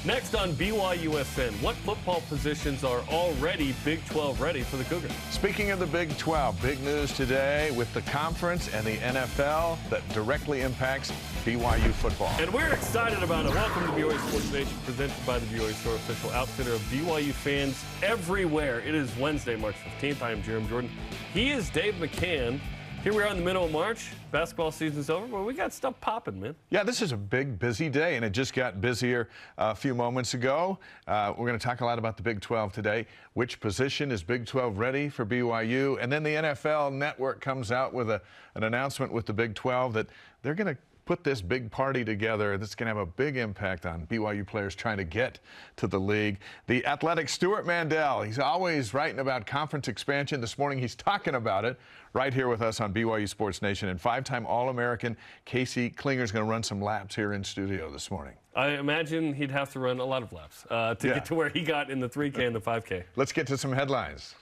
Next on BYUSN, what football positions are already Big 12 ready for the Cougars? Speaking of the Big 12, big news today with the conference and the NFL that directly impacts BYU football. And we're excited about it. Welcome to BYU Sports Nation, presented by the BYU Store, official outfitter of BYU fans everywhere. It is Wednesday, March 15th. I am Jarom Jordan. He is Dave McCann. Here we are in the middle of March. Basketball season's over, but we got stuff popping, man. Yeah, this is a big, busy day, and it just got busier a few moments ago. We're going to talk a lot about the Big 12 today. Which position is Big 12 ready for BYU? And then the NFL Network comes out with an announcement with the Big 12 that they're going to put this big party together that's going to have a big impact on BYU players trying to get to the league. The Athletic Stewart Mandel, he's always writing about conference expansion. This morning he's talking about it right here with us on BYU Sports Nation. And five-time All-American Casey Klinger's going to run some laps here in studio this morning. I imagine he'd have to run a lot of laps to get to where he got in the 3K and the 5K. Let's get to some headlines.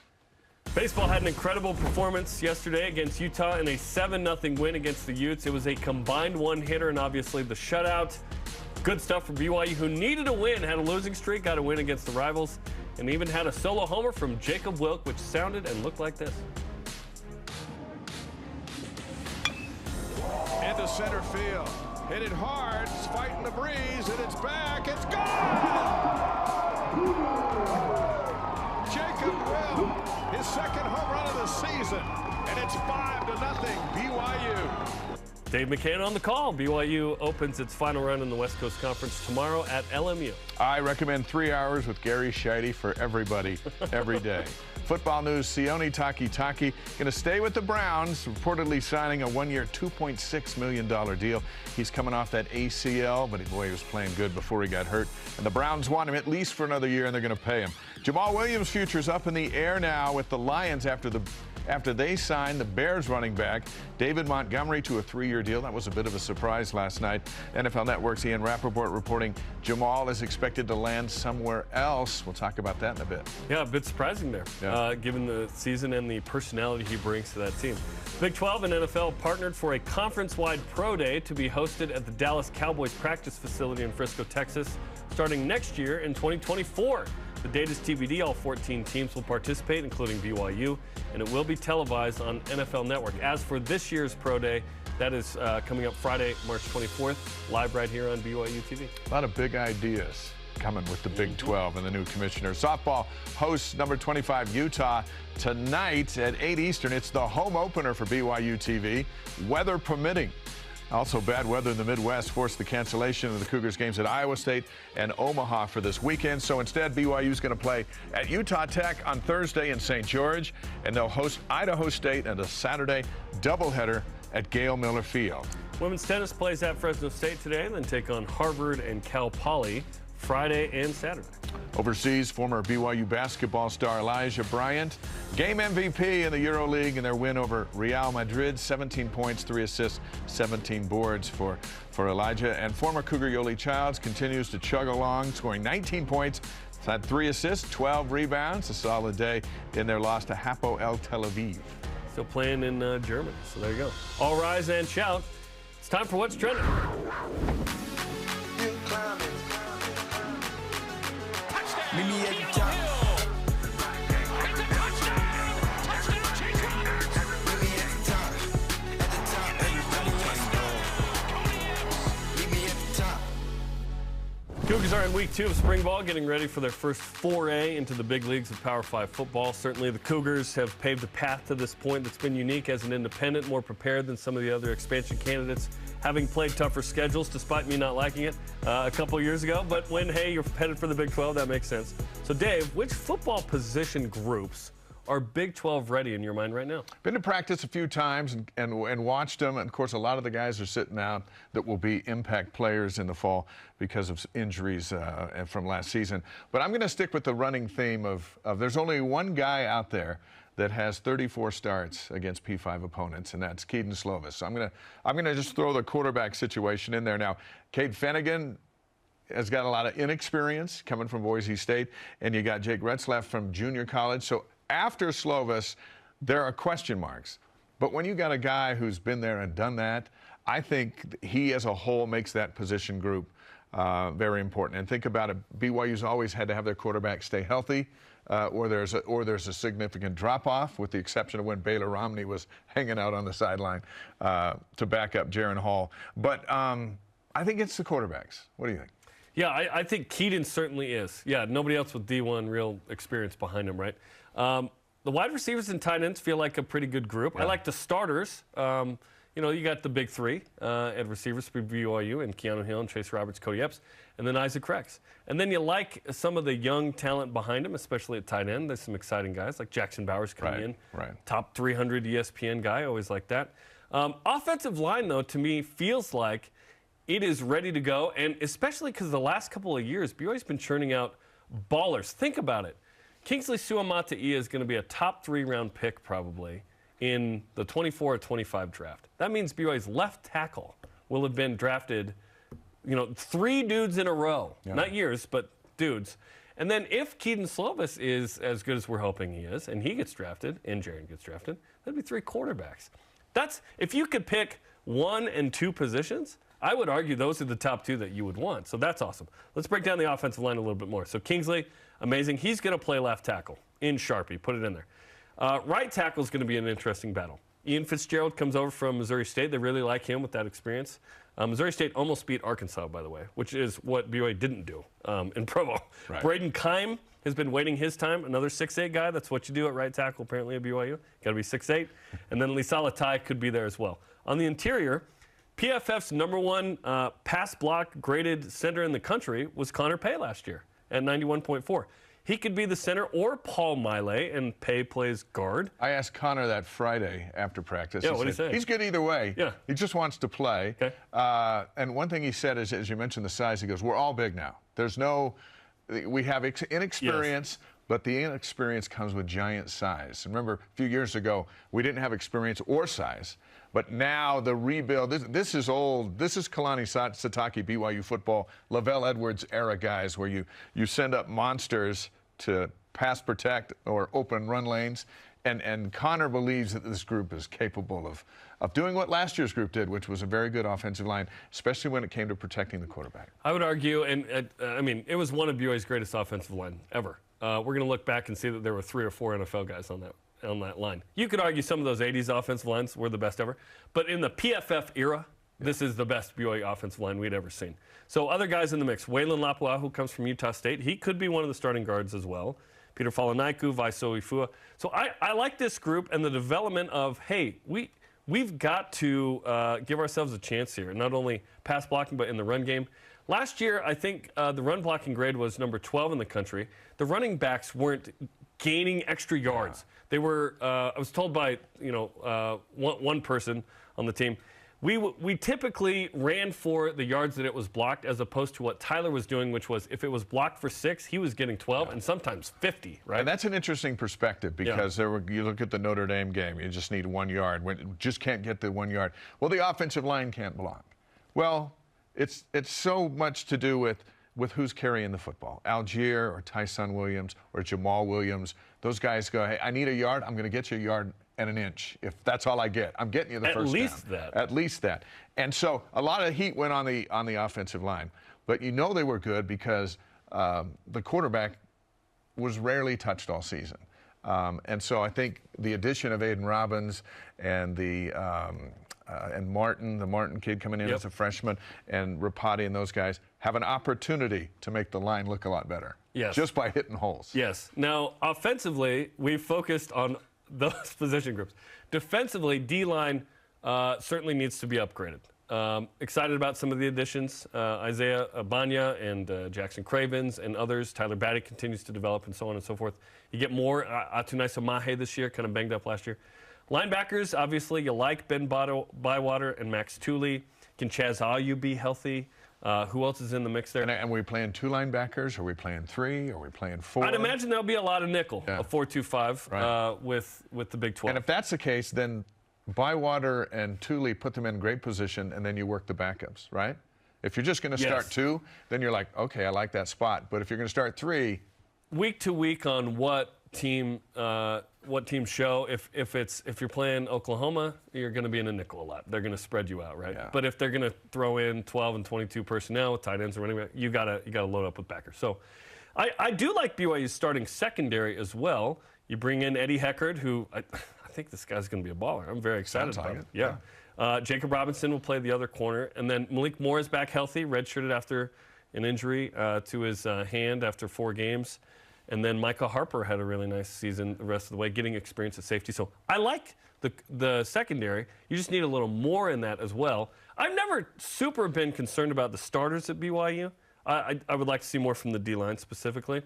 Baseball had an incredible performance yesterday against Utah in a 7-0 win against the Utes. It was a combined one-hitter and obviously the shutout. Good stuff for BYU, who needed a win, had a losing streak, got a win against the rivals, and even had a solo homer from Jacob Wilk, which sounded and looked like this. Into center field. Hit it hard. It's fighting the breeze, and it's back. It's gone! Jacob Wilk, his second home run of the season, and it's 5-0 BYU. Dave McCann on the call. BYU opens its final run in the West Coast Conference tomorrow at LMU. I recommend 3 hours with Gary Scheide for everybody every day. Football news, Sione Takitaki going to stay with the Browns, reportedly signing a one-year $2.6 million deal. He's coming off that ACL, but boy, he was playing good before he got hurt. And the Browns want him at least for another year, and they're going to pay him. Jamal Williams' future's up in the air now with the Lions after they signed the Bears running back David Montgomery to a 3-year deal. That was a bit of a surprise last night. NFL Network's Ian Rappaport reporting Jamal is expected to land somewhere else. We'll talk about that in a bit. Yeah, a bit surprising there, given the season and the personality he brings to that team. Big 12 and NFL partnered for a conference-wide pro day to be hosted at the Dallas Cowboys practice facility in Frisco, Texas, starting next year in 2024. The date is TBD. All 14 teams will participate, including BYU, and it will be televised on NFL Network. As for this year's Pro Day, that is coming up Friday, March 24th, live right here on BYU TV. A lot of big ideas coming with the Big 12 and the new commissioner. Softball hosts number 25 Utah tonight at 8 Eastern. It's the home opener for BYU TV, weather permitting. Also, bad weather in the Midwest forced the cancellation of the Cougars games at Iowa State and Omaha for this weekend. So instead, BYU is going to play at Utah Tech on Thursday in St. George, and they'll host Idaho State at a Saturday doubleheader at Gail Miller Field. Women's tennis plays at Fresno State today and then take on Harvard and Cal Poly Friday and Saturday. Overseas, former BYU basketball star Elijah Bryant, game MVP in the EuroLeague in their win over Real Madrid. 17 points, 3 assists, 17 boards for Elijah. And former Cougar Yoli Childs continues to chug along, scoring 19 points, had 3 assists, 12 rebounds. A solid day in their loss to Hapo El Tel Aviv. Still playing in Germany, so there you go. All rise and shout. It's time for What's Trending. Meet me at the top. It's a touchdown! Touchdown, Chase Connors! Meet me at the top. At the top, everybody wants to go. Meet me at the top. Cougars are in week 2 of spring ball, getting ready for their first foray into the big leagues of Power 5 football. Certainly the Cougars have paved a path to this point that's been unique as an independent, more prepared than some of the other expansion candidates, having played tougher schedules, despite me not liking it a couple years ago. But when, hey, you're headed for the Big 12, that makes sense. So, Dave, which football position groups are Big 12 ready in your mind right now? Been to practice a few times and watched them. And, of course, a lot of the guys are sitting out that will be impact players in the fall because of injuries from last season. But I'm going to stick with the running theme of there's only one guy out there that has 34 starts against P5 opponents, and that's Keaton Slovis. So I'm gonna just throw the quarterback situation in there now. Cade Fennegan has got a lot of inexperience coming from Boise State, and you got Jake Retzlaff from junior college. So after Slovis, there are question marks. But when you got a guy who's been there and done that, I think he as a whole makes that position group very important. And think about it, BYU's always had to have their quarterback stay healthy, or there's a significant drop-off, with the exception of when Baylor Romney was hanging out on the sideline to back up Jaron Hall. But I think it's the quarterbacks. What do you think? Yeah, I think Keaton certainly is. Yeah, nobody else with D1 real experience behind him, right? The wide receivers and tight ends feel like a pretty good group. Yeah. I like the starters. You know, you got the big three at receivers for BYU, and Keanu Hill and Chase Roberts, Cody Epps, and then Isaac Rex. And then you like some of the young talent behind him, especially at tight end. There's some exciting guys like Jackson Bowers coming in. Right. Top 300 ESPN guy, always like that. Offensive line, though, to me feels like it is ready to go, and especially because the last couple of years, BYU's been churning out ballers. Think about it. Kingsley Suamataia is going to be a top 3-round pick probably in the 24 or 25 draft. That means BYU's left tackle will have been drafted, you know, 3 dudes in a row. Yeah. Not years, but dudes. And then if Keaton Slovis is as good as we're hoping he is, and he gets drafted, and Jaron gets drafted, that'd be 3 quarterbacks. That's, if you could pick 1 and 2 positions, I would argue those are the top 2 that you would want. So that's awesome. Let's break down the offensive line a little bit more. So Kingsley, amazing. He's going to play left tackle in Sharpie. Put it in there. Right tackle is going to be an interesting battle. Ian Fitzgerald comes over from Missouri State. They really like him with that experience. Missouri State almost beat Arkansas, by the way, which is what BYU didn't do in Provo. Right. Braden Keim has been waiting his time. Another 6'8" guy. That's what you do at right tackle, apparently, at BYU. Got to be 6'8". And then Lisala Tai could be there as well. On the interior, PFF's #1 pass block graded center in the country was Connor Pay last year at 91.4. He could be the center or Paul Miley, and Pay plays guard. I asked Connor that Friday after practice. Yeah, what did he say? He's good either way. Yeah. He just wants to play. Okay. And one thing he said is, as you mentioned the size, he goes, we're all big now. There's no, we have inexperience, yes, but the inexperience comes with giant size. And remember, a few years ago, we didn't have experience or size. But now the rebuild, this is old. This is Kalani Sitake, BYU football, Lavelle Edwards era guys, where you send up monsters to pass protect or open run lanes. And Connor believes that this group is capable of doing what last year's group did, which was a very good offensive line, especially when it came to protecting the quarterback. I would argue, and I mean, it was one of BYU's greatest offensive line ever. We're going to look back and see that there were 3 or 4 NFL guys on that line. You could argue some of those 80s offensive lines were the best ever, but in the PFF era, this is the best BYU offensive line we'd ever seen. So other guys in the mix. Waylon Lapua, who comes from Utah State, he could be one of the starting guards as well. Peter Falanaiku, Vaiso Ifua. So I like this group and the development of, hey, we've got to give ourselves a chance here, not only pass blocking but in the run game. Last year, I think the run blocking grade was number 12 in the country. The running backs weren't gaining extra yards. Yeah. They were, I was told by, one person on the team, we typically ran for the yards that it was blocked, as opposed to what Tyler was doing, which was if it was blocked for 6, he was getting 12 and sometimes 50, right? And that's an interesting perspective, because you look at the Notre Dame game, you just need 1 yard. Just can't get the 1 yard. Well, the offensive line can't block. Well, it's so much to do with who's carrying the football. Algier or Tyson Williams or Jamal Williams. Those guys go, hey, I need a yard. I'm going to get you a yard and an inch. If that's all I get, I'm getting you the first down. At least that. And so a lot of heat went on the offensive line. But they were good because the quarterback was rarely touched all season. And so I think the addition of Aiden Robbins and and Martin, the Martin kid coming in as a freshman, and Rapati and those guys have an opportunity to make the line look a lot better. Yes. Just by hitting holes. Yes. Now, offensively, we focused on those position groups. Defensively, D-line certainly needs to be upgraded. Excited about some of the additions. Isaiah Abanya and Jackson Cravens and others. Tyler Batty continues to develop, and so on and so forth. You get more. Atunaisa Mahe this year, kind of banged up last year. Linebackers, obviously, you like Ben Bywater and Max Tooley. Can Chaz Ayu be healthy? Who else is in the mix there? And are we playing 2 linebackers? Are we playing 3? Are we playing 4? I'd imagine there'll be a lot of nickel, a 4-2-5, right, with the Big 12. And if that's the case, then Bywater and Tooley, put them in great position, and then you work the backups, right? If you're just going to start 2, then you're like, okay, I like that spot. But if you're going to start 3... Week to week on what team show. If you're playing Oklahoma, you're going to be in a nickel a lot. They're going to spread you out, right? Yeah. But if they're going to throw in 12 and 22 personnel with tight ends or running back, you gotta load up with backers. So I do like BYU's starting secondary as well. You bring in Eddie Heckard, who I think this guy's going to be a baller. I'm very excited about it. Yeah. Jacob Robinson will play the other corner, and then Malik Moore is back healthy, redshirted after an injury to his hand after 4 games. And then Micah Harper had a really nice season the rest of the way, getting experience at safety. So I like the secondary. You just need a little more in that as well. I've never super been concerned about the starters at BYU. I would like to see more from the D-line specifically.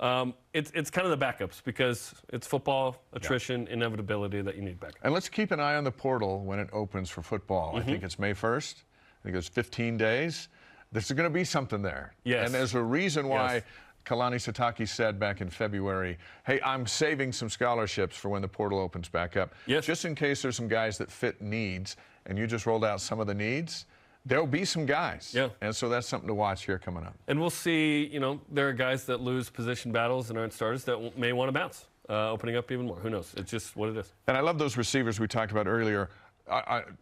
It's kind of the backups because it's football, attrition, inevitability that you need backups. And let's keep an eye on the portal when it opens for football. I think it's May 1st. I think it's 15 days. There's going to be something there. Yes. And there's a reason why Kalani Sitake said back in February, hey, I'm saving some scholarships for when the portal opens back up. Yes. Just in case there's some guys that fit needs, and you just rolled out some of the needs, there'll be some guys. Yeah. And so that's something to watch here coming up. And we'll see, there are guys that lose position battles and aren't starters that may want to bounce, opening up even more. Who knows? It's just what it is. And I love those receivers we talked about earlier.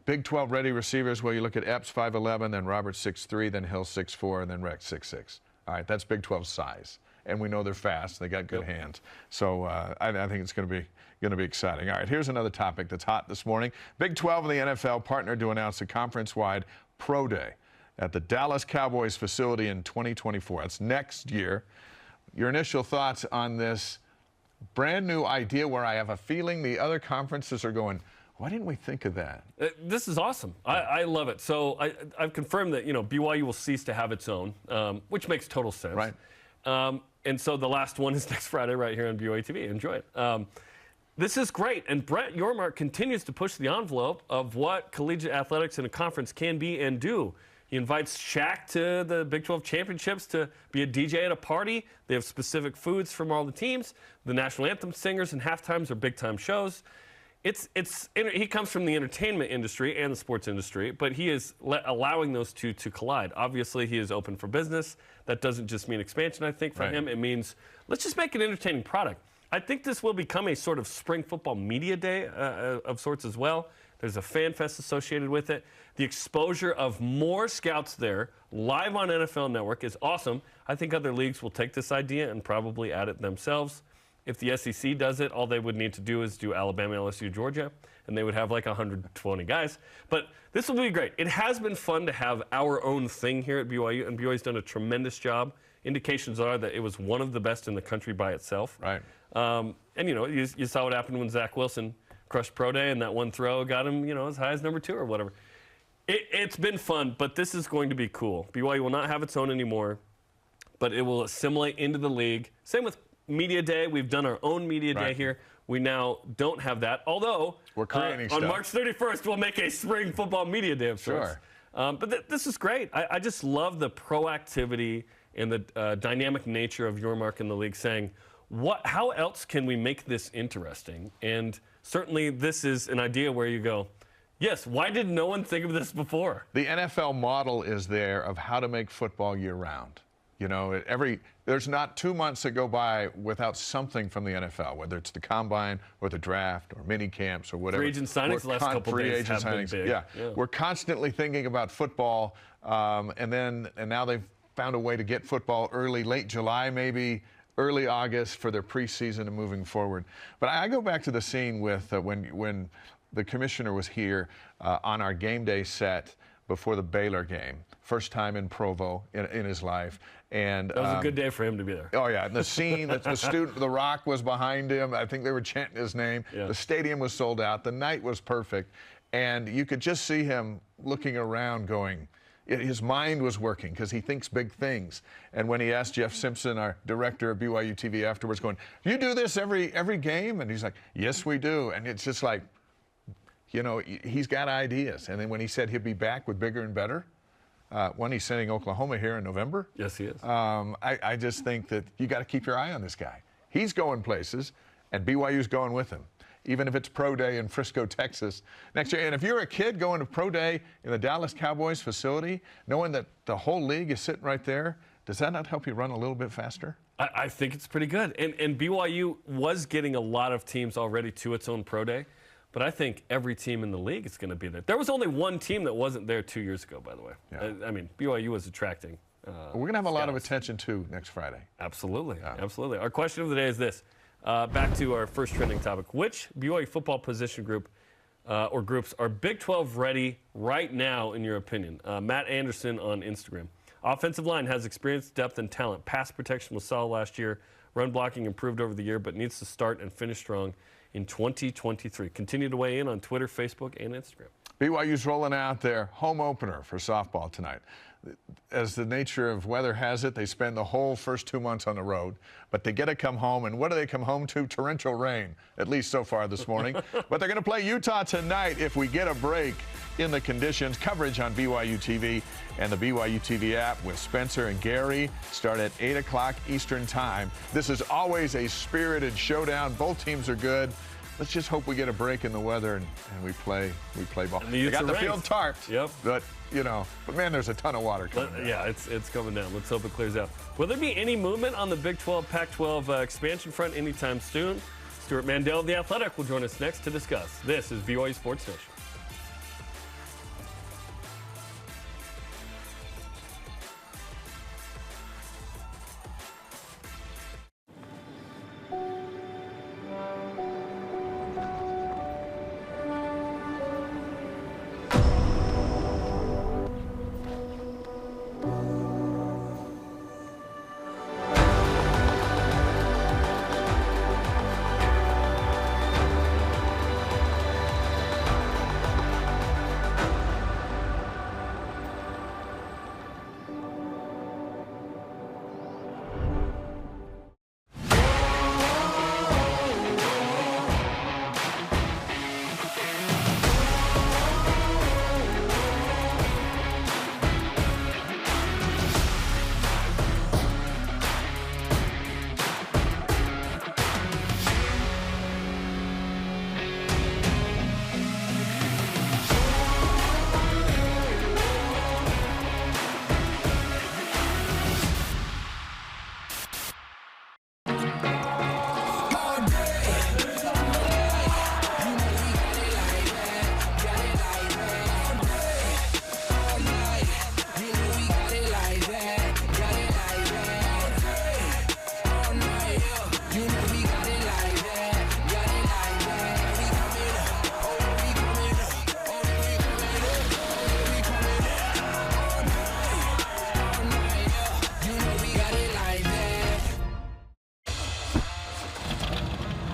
Big 12 ready receivers. Well, you look at Epps 5'11", then Robert 6'3", then Hill 6'4", and then Rex 6'6". All right, that's Big 12 size, and we know they're fast. They got good hands. So I think it's going to be exciting. All right, here's another topic that's hot this morning. Big 12 and the NFL partnered to announce a conference-wide pro day at the Dallas Cowboys facility in 2024. That's next year. Your initial thoughts on this brand new idea, where I have a feeling the other conferences are going, why didn't we think of that? This is awesome. I love it. So I've confirmed that BYU will cease to have its own, which makes total sense. Right. And so the last one is next Friday right here on BYU TV. Enjoy it. This is great. And Brett Yormark continues to push the envelope of what collegiate athletics in a conference can be and do. He invites Shaq to the Big 12 championships to be a DJ at a party. They have specific foods from all the teams. The national anthem singers and halftimes are big-time shows. He comes from the entertainment industry and the sports industry, but he is allowing those two to collide. Obviously, he is open for business. That doesn't just mean expansion, I think, for him. It means let's just make an entertaining product. I think this will become a sort of spring football media day of sorts as well. There's a fan fest associated with it. The exposure of more scouts there live on NFL Network is awesome. I think other leagues will take this idea and probably add it themselves. If the SEC does it, all they would need to do is do Alabama, LSU, Georgia, and they would have like 120 guys. But this will be great. It has been fun to have our own thing here at BYU, and BYU's done a tremendous job. Indications are that it was one of the best in the country by itself. Right. And, you saw what happened when Zach Wilson crushed Pro Day, and that one throw got him, as high as number 2 or whatever. It's been fun, but this is going to be cool. BYU will not have its own anymore, but it will assimilate into the league. Same with Media Day. We've done our own Media Day here. We now don't have that, although we're creating on stuff. March 31st, we'll make a spring football Media Day of sorts. Sure. But this is great. I just love the proactivity and the dynamic nature of Yormark in the league saying, how else can we make this interesting? And certainly this is an idea where you go, yes, why did no one think of this before? The NFL model is there of how to make football year-round. There's not 2 months that go by without something from the NFL, whether it's the combine or the draft or mini camps or whatever. Free agent signings the last couple days have been big. Yeah. We're constantly thinking about football, and now they've found a way to get football late July, maybe early August for their preseason and moving forward. But I go back to the scene with when the commissioner was here on our game day set before the Baylor game. First time in Provo in his life. And that was a good day for him to be there. Oh, yeah. And the scene, the Rock was behind him. I think they were chanting his name. Yeah. The stadium was sold out. The night was perfect. And you could just see him looking around going, his mind was working because he thinks big things. And when he asked Jeff Simpson, our director of BYU TV afterwards, going, you do this every game? And he's like, yes, we do. And it's just like, he's got ideas. And then when he said he'd be back with bigger and better, when he's sending Oklahoma here in November. Yes, he is. I just think that you got to keep your eye on this guy. He's going places, and BYU's going with him, even if it's Pro Day in Frisco, Texas next year. And if you're a kid going to Pro Day in the Dallas Cowboys facility, knowing that the whole league is sitting right there, Does that not help you run a little bit faster? I think it's pretty good. And BYU was getting a lot of teams already to its own pro day, but I think every team in the league is going to be there. There was only one team that wasn't there 2 years ago, by the way. Yeah. I mean, BYU was attracting. We're going to have a lot of attention, too, next Friday. Absolutely. Yeah. Absolutely. Our question of the day is this. Back to our first trending topic. Which BYU football position group or groups are Big 12 ready right now, in your opinion? Matt Anderson on Instagram. Offensive line has experience, depth, and talent. Pass protection was solid last year. Run blocking improved over the year, but needs to start and finish strong in 2023. Continue to weigh in on Twitter, Facebook, and Instagram. BYU's rolling out their home opener for softball tonight. As the nature of weather has it, they spend the whole first 2 months on the road, but they get to come home, and what do they come home to? Torrential rain, at least so far this morning. But they're going to play Utah tonight if we get a break in the conditions. Coverage on BYU TV and the BYU TV app with Spencer and Gary start at 8 o'clock Eastern time. This is always a spirited showdown. Both teams are good. Let's just hope we get a break in the weather and we play ball. They got the field tarped. Yep. But man, there's a ton of water coming down. Yeah, it's coming down. Let's hope it clears out. Will there be any movement on the Big 12, Pac-12 expansion front anytime soon? Stewart Mandel of The Athletic will join us next to discuss. This is BYU Sports Nation.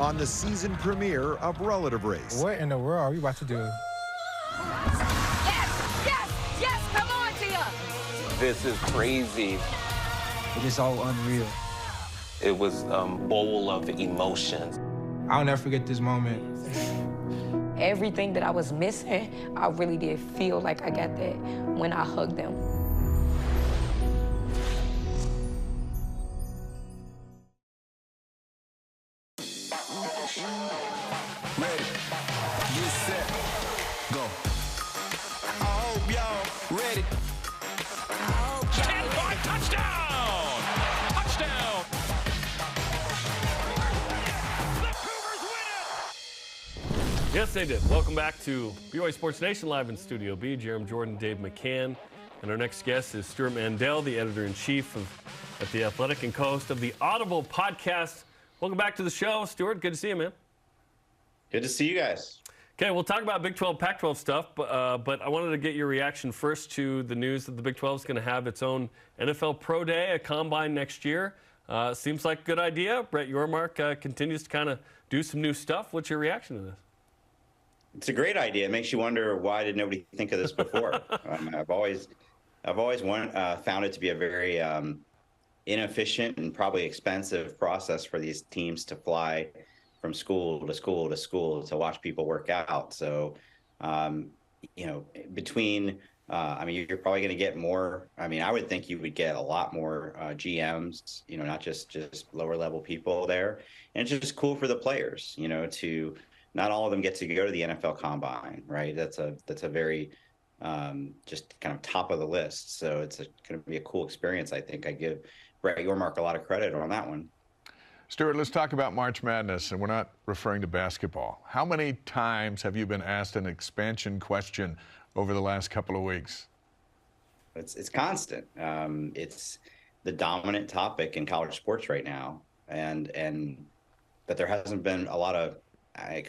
On the season premiere of Relative Race. What in the world are we about to do? Yes, come on, Tia. This is crazy. It is all unreal. It was a bowl of emotions. I'll never forget this moment. Everything that I was missing, I really did feel like I got that when I hugged them. Ready, get set, go. I hope y'all ready. 10-5 touchdown! Touchdown! The Cougars win it! Yes, they did. Welcome back to BYU Sports Nation live in Studio B. Jarom, Jordan, Dave McCann. And our next guest is Stuart Mandel, the editor-in-chief at The Athletic and co-host of the Audible podcast. Welcome back to the show, Stuart. Good to see you, man. Good to see you guys. Okay, we'll talk about Big 12, Pac-12 stuff, but I wanted to get your reaction first to the news that the Big 12 is going to have its own NFL Pro Day, a combine next year. Seems like a good idea. Brett Yormark continues to kind of do some new stuff. What's your reaction to this? It's a great idea. It makes you wonder, why did nobody think of this before? I've always found it to be a very inefficient and probably expensive process for these teams to fly from school to school to school to watch people work out. So, between, you're probably going to get more. I would think you would get a lot more GMs, not just lower level people there. And it's just cool for the players, to not all of them get to go to the NFL Combine, right? That's a very just kind of top of the list. So it's going to be a cool experience. I think I give Brett Yormark a lot of credit on that one. Stuart, let's talk about March Madness, and we're not referring to basketball. How many times have you been asked an expansion question over the last couple of weeks? It's constant. It's the dominant topic in college sports right now, but there hasn't been a lot of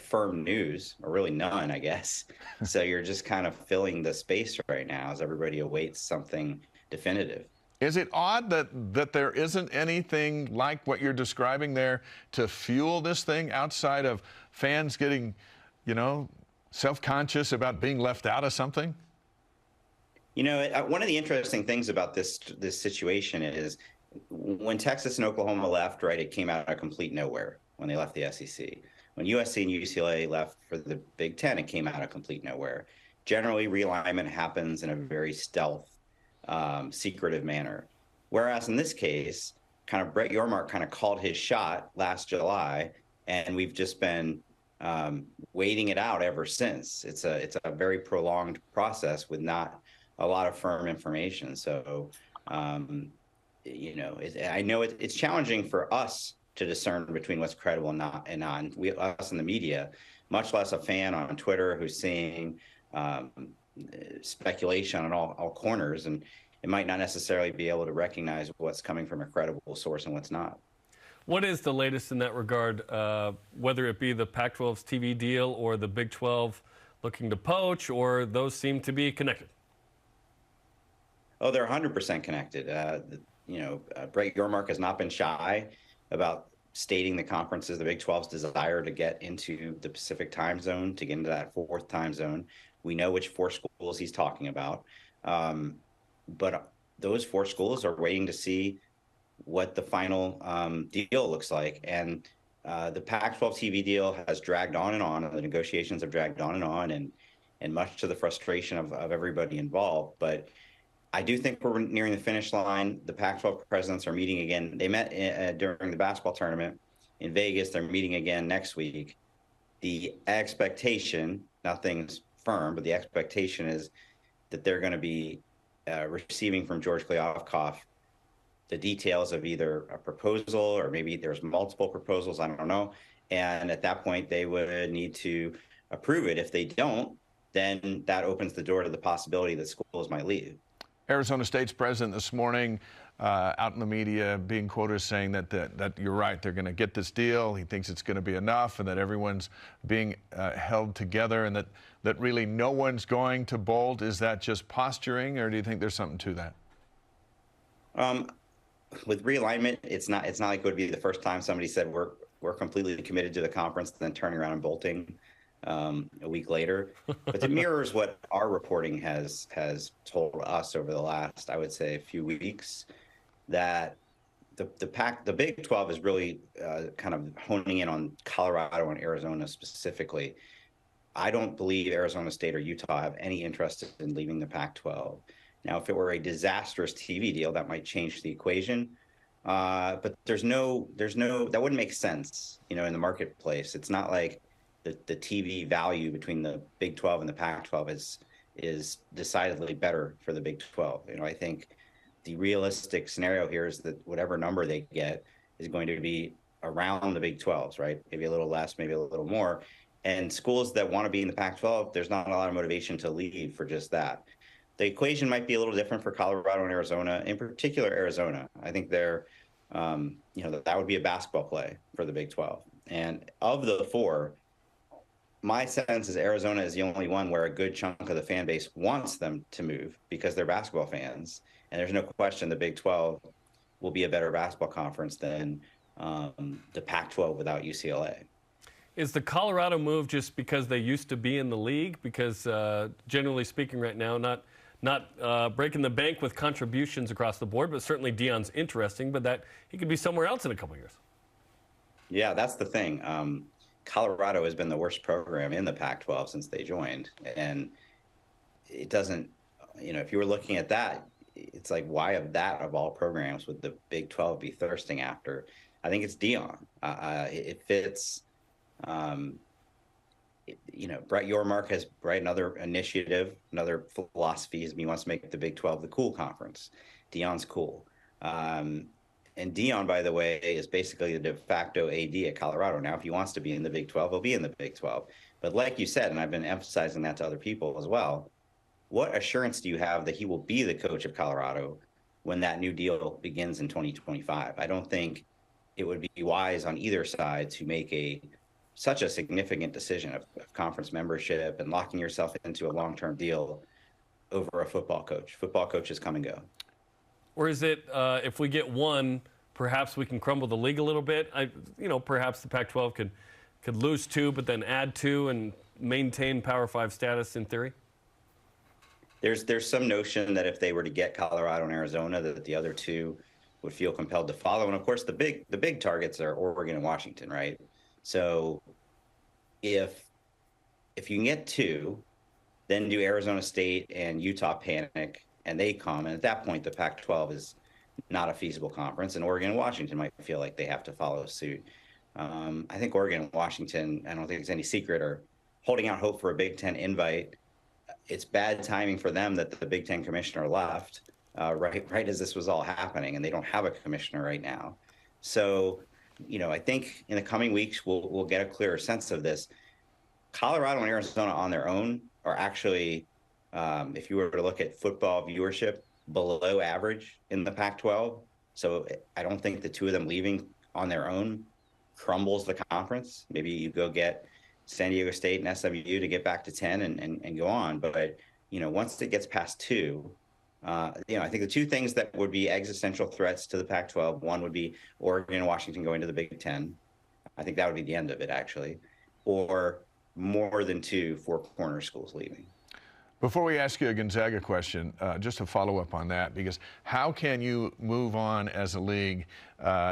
firm news, or really none, I guess. So you're just kind of filling the space right now as everybody awaits something definitive. Is it odd that there isn't anything like what you're describing there to fuel this thing outside of fans getting, self-conscious about being left out of something? One of the interesting things about this situation is when Texas and Oklahoma left, right, it came out of complete nowhere when they left the SEC. When USC and UCLA left for the Big Ten, it came out of complete nowhere. Generally, realignment happens in a very stealth, secretive manner. Whereas in this case, kind of Brett Yormark kind of called his shot last July, and we've just been waiting it out ever since. It's a very prolonged process with not a lot of firm information. So, I know it's challenging for us to discern between what's credible and not. Us in the media, much less a fan on Twitter who's seeing speculation on all corners, and it might not necessarily be able to recognize what's coming from a credible source and what's not. What is the latest in that regard, whether it be the Pac-12's TV deal or the Big 12 looking to poach, or those seem to be connected? Oh, they're 100% connected. Brett Yormark has not been shy about stating the conferences, the Big 12's desire to get into the Pacific time zone, to get into that fourth time zone. We know which 4 schools he's talking about. But those 4 schools are waiting to see what the final deal looks like. And the Pac-12 TV deal has dragged on and on, and the negotiations have dragged on, and much to the frustration of everybody involved. But I do think we're nearing the finish line. The Pac-12 presidents are meeting again. They met during the basketball tournament in Vegas. They're meeting again next week. The expectation, nothing's firm, but the expectation is that they're going to be receiving from George Kliavkoff the details of either a proposal, or maybe there's multiple proposals, I don't know. And at that point, they would need to approve it. If they don't, then that opens the door to the possibility that schools might leave. Arizona State's president this morning out in the media being quoted as saying that you're right, they're going to get this deal. He thinks it's going to be enough, and that everyone's being held together, and that really no one's going to bolt. Is that just posturing, or do you think there's something to that? With realignment, it's not like it would be the first time somebody said we're completely committed to the conference, then turning around and bolting a week later. But it mirrors what our reporting has told us over the last, I would say, a few weeks, that the Big 12 is really kind of honing in on Colorado and Arizona specifically. I don't believe Arizona State or Utah have any interest in leaving the Pac-12. Now, if it were a disastrous TV deal, that might change the equation. But there's no, that wouldn't make sense, in the marketplace. It's not like the TV value between the Big 12 and the Pac-12 is decidedly better for the Big 12. I think the realistic scenario here is that whatever number they get is going to be around the Big 12s, right? Maybe a little less, maybe a little more. And schools that want to be in the Pac-12, there's not a lot of motivation to leave for just that. The equation might be a little different for Colorado and Arizona, in particular Arizona. I think they're, that would be a basketball play for the Big 12. And of the 4, my sense is Arizona is the only one where a good chunk of the fan base wants them to move because they're basketball fans. And there's no question the Big 12 will be a better basketball conference than the Pac-12 without UCLA. Is the Colorado move just because they used to be in the league? Because generally speaking right now, not breaking the bank with contributions across the board, but certainly Deion's interesting, but that he could be somewhere else in a couple of years. Yeah, that's the thing. Colorado has been the worst program in the Pac-12 since they joined. And it doesn't, if you were looking at that, it's like, why of all programs would the Big 12 be thirsting after? I think it's Deion. It fits Brett Yormark has another initiative, another philosophy. He wants to make the Big 12 the cool conference. Deion's cool. And Deion, by the way, is basically the de facto AD at Colorado. Now, if he wants to be in the Big 12, he'll be in the Big 12. But like you said, and I've been emphasizing that to other people as well, what assurance do you have that he will be the coach of Colorado when that new deal begins in 2025? I don't think it would be wise on either side to make such a significant decision of conference membership and locking yourself into a long-term deal over a football coach. Football coaches come and go. Or is it, if we get one, perhaps we can crumble the league a little bit? Perhaps the Pac-12 could lose 2, but then add 2 and maintain Power 5 status in theory? There's some notion that if they were to get Colorado and Arizona, that the other 2 would feel compelled to follow. And of course, the big targets are Oregon and Washington, right? So if you can get 2, then do Arizona State and Utah panic, and they come, and at that point, the Pac-12 is not a feasible conference, and Oregon and Washington might feel like they have to follow suit. I think Oregon and Washington, I don't think it's any secret, are holding out hope for a Big Ten invite. It's bad timing for them that the Big Ten commissioner left right as this was all happening, and they don't have a commissioner right now. So, I think in the coming weeks we'll get a clearer sense of this. Colorado and Arizona on their own are actually, if you were to look at football viewership, below average in the Pac-12. So I don't think the 2 of them leaving on their own crumbles the conference. Maybe you go get San Diego State and SMU to get back to 10 and go on. But, once it gets past 2, I think the 2 things that would be existential threats to the Pac-12, one would be Oregon and Washington going to the Big Ten. I think that would be the end of it, actually. Or more than 2 four-corner schools leaving. Before we ask you a Gonzaga question, just to follow up on that, because how can you move on as a league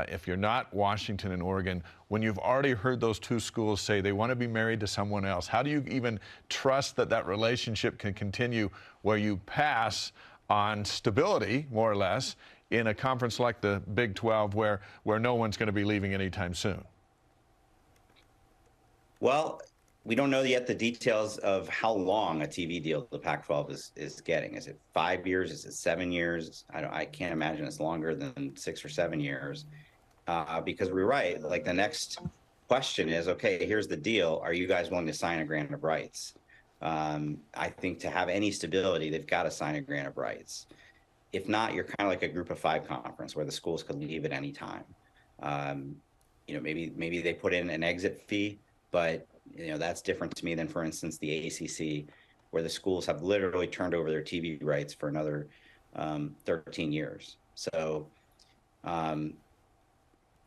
if you're not Washington and Oregon when you've already heard those 2 schools say they want to be married to someone else? How do you even trust that relationship can continue where you pass on stability, more or less, in a conference like the Big 12 where no one's going to be leaving anytime soon? Well, we don't know yet the details of how long a TV deal the Pac-12 is getting. Is it 5 years? Is it 7 years? I can't imagine it's longer than 6 or 7 years. Because we're right. Like, the next question is, okay, here's the deal. Are you guys willing to sign a grant of rights? I think to have any stability, they've got to sign a grant of rights. If not, you're kind of like a group of 5 conference where the schools could leave at any time. Maybe they put in an exit fee, but that's different to me than, for instance, the ACC, where the schools have literally turned over their TV rights for another 13 years. So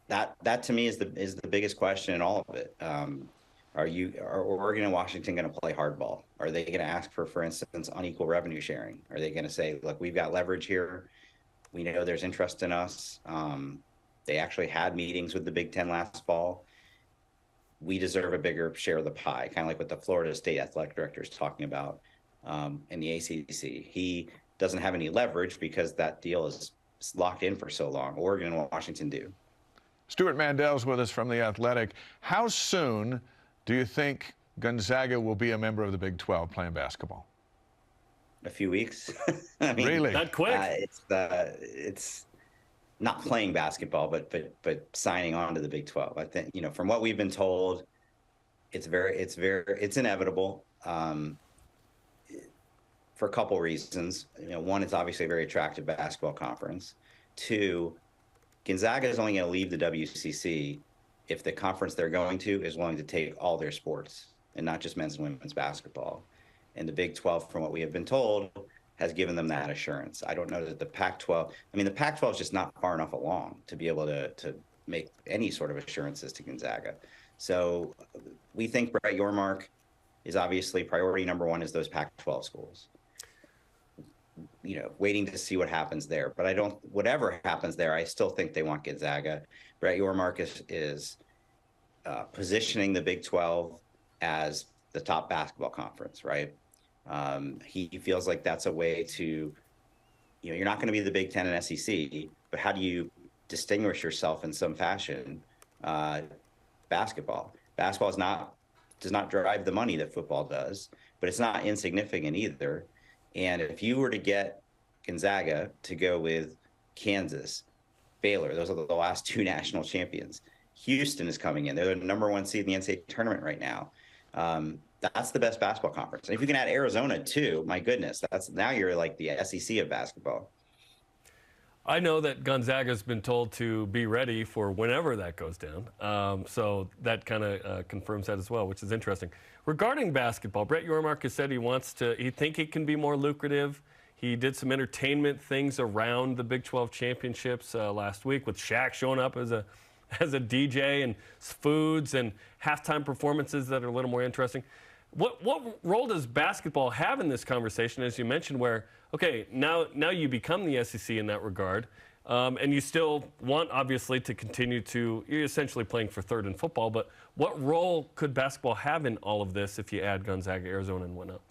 that to me is the biggest question in all of it. Are Oregon and Washington going to play hardball? Are they going to ask for instance, unequal revenue sharing? Are they going to say, look, we've got leverage here. We know there's interest in us. They actually had meetings with the Big Ten last fall. We deserve a bigger share of the pie, kind of like what the Florida State athletic director is talking about in the ACC. He doesn't have any leverage because that deal is locked in for so long. Oregon and Washington do. Stewart Mandel's with us from The Athletic. How soon do you think Gonzaga will be a member of the Big 12 playing basketball? A few weeks. Really? That quick? It's not playing basketball, but signing on to the Big 12. I think, from what we've been told, it's inevitable for a couple reasons. One, it's obviously a very attractive basketball conference. 2, Gonzaga is only going to leave the WCC if the conference they're going to is willing to take all their sports and not just men's and women's basketball. And the Big 12, from what we have been told, has given them that assurance. I don't know that the Pac-12, the Pac-12 is just not far enough along to be able to make any sort of assurances to Gonzaga. So we think Brett Yormark is obviously priority number 1 is those Pac-12 schools. Waiting to see what happens there. But whatever happens there, I still think they want Gonzaga. Brett Yormark is positioning the Big 12 as the top basketball conference, right? He feels like that's a way to, you're not going to be the Big Ten and SEC, but how do you distinguish yourself in some fashion? Basketball is not does not drive the money that football does, but it's not insignificant either. And if you were to get Gonzaga to go with Kansas, Baylor, those are the last 2 national champions. Houston is coming in. They're the #1 seed in the NCAA tournament right now. That's the best basketball conference. And if you can add Arizona too, my goodness, now you're like the SEC of basketball. I know that Gonzaga's been told to be ready for whenever that goes down. So that kind of confirms that as well, which is interesting. Regarding basketball, Brett Yormark has said he think it can be more lucrative. He did some entertainment things around the Big 12 championships last week with Shaq showing up as a DJ and foods and halftime performances that are a little more interesting. What role does basketball have in this conversation, as you mentioned, where, okay, now you become the SEC in that regard, and you still want, obviously, to continue you're essentially playing for third in football, but what role could basketball have in all of this if you add Gonzaga, Arizona, and whatnot?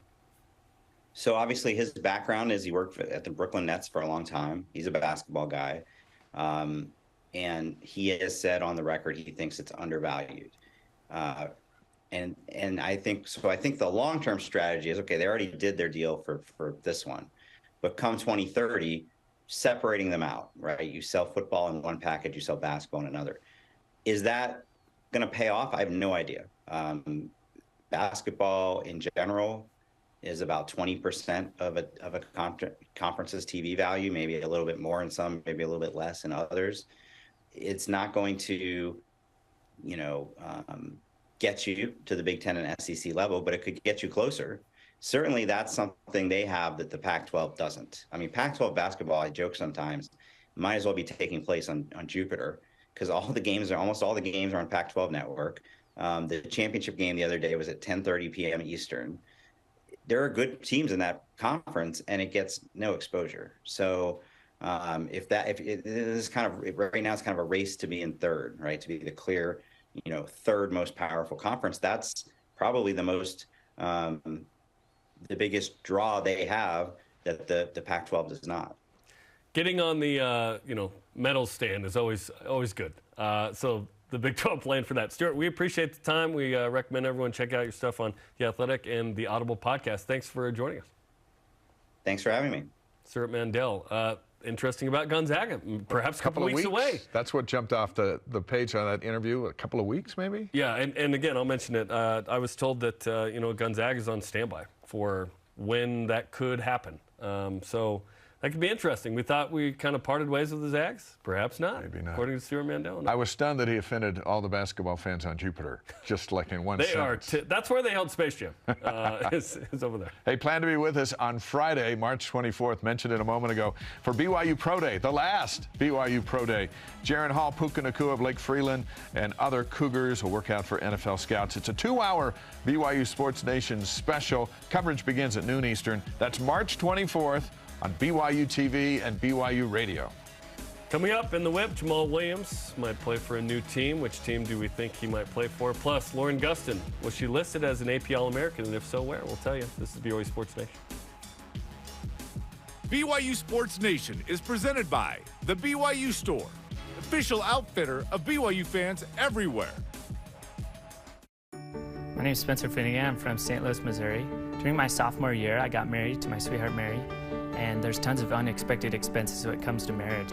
So obviously his background is he worked at the Brooklyn Nets for a long time. He's a basketball guy. And he has said on the record he thinks it's undervalued. And I think the long-term strategy is, okay, they already did their deal for this one, but come 2030, separating them out, right? You sell football in one package, you sell basketball in another. Is that going to pay off? I have no idea. Basketball in general is about 20% of a conference's TV value, maybe a little bit more in some, maybe a little bit less in others. It's not going to, get you to the Big Ten and SEC level, but it could get you closer. Certainly that's something they have that the Pac-12 doesn't. I mean, Pac-12 basketball, I joke sometimes, might as well be taking place on Jupiter, because almost all the games are on Pac-12 network. The championship game the other day was at 10:30 p.m. Eastern. There are good teams in that conference, and it gets no exposure. So if it is kind of right now, it's kind of a race to be in third, right? To be the clear, third most powerful conference. That's probably the most, the biggest draw they have that the Pac-12 does not. Getting on the medal stand is always good. So the Big 12 plan for that. Stuart, we appreciate the time. We recommend everyone check out your stuff on The Athletic and the Audible podcast. Thanks for joining us. Thanks for having me. Stuart Mandel. Interesting about Gonzaga. Perhaps a couple of weeks away. That's what jumped off the page on that interview. A couple of weeks, maybe? Yeah, and again, I'll mention it. I was told that, Gonzaga is on standby for when that could happen. So that could be interesting. We thought we kind of parted ways with the Zags. Perhaps not. Maybe not. According to Stewart Mandel. No. I was stunned that he offended all the basketball fans on Jupiter, just like in one sentence. That's where they held Space Jam. Is over there. Hey, plan to be with us on Friday, March 24th, mentioned it a moment ago, for BYU Pro Day, the last BYU Pro Day. Jaron Hall, Puka Nacua of Lake Freeland, and other Cougars will work out for NFL scouts. It's a 2-hour BYU Sports Nation special. Coverage begins at noon Eastern. That's March 24th. On BYU TV and BYU Radio. Coming up in the whip, Jamal Williams might play for a new team. Which team do we think he might play for? Plus, Lauren Gustin, was she listed as an AP All-American? And if so, where? We'll tell you. This is BYU Sports Nation. BYU Sports Nation is presented by The BYU Store, official outfitter of BYU fans everywhere. My name is Spencer Finnegan. I'm from St. Louis, Missouri. During my sophomore year, I got married to my sweetheart, Mary. And there's tons of unexpected expenses when it comes to marriage.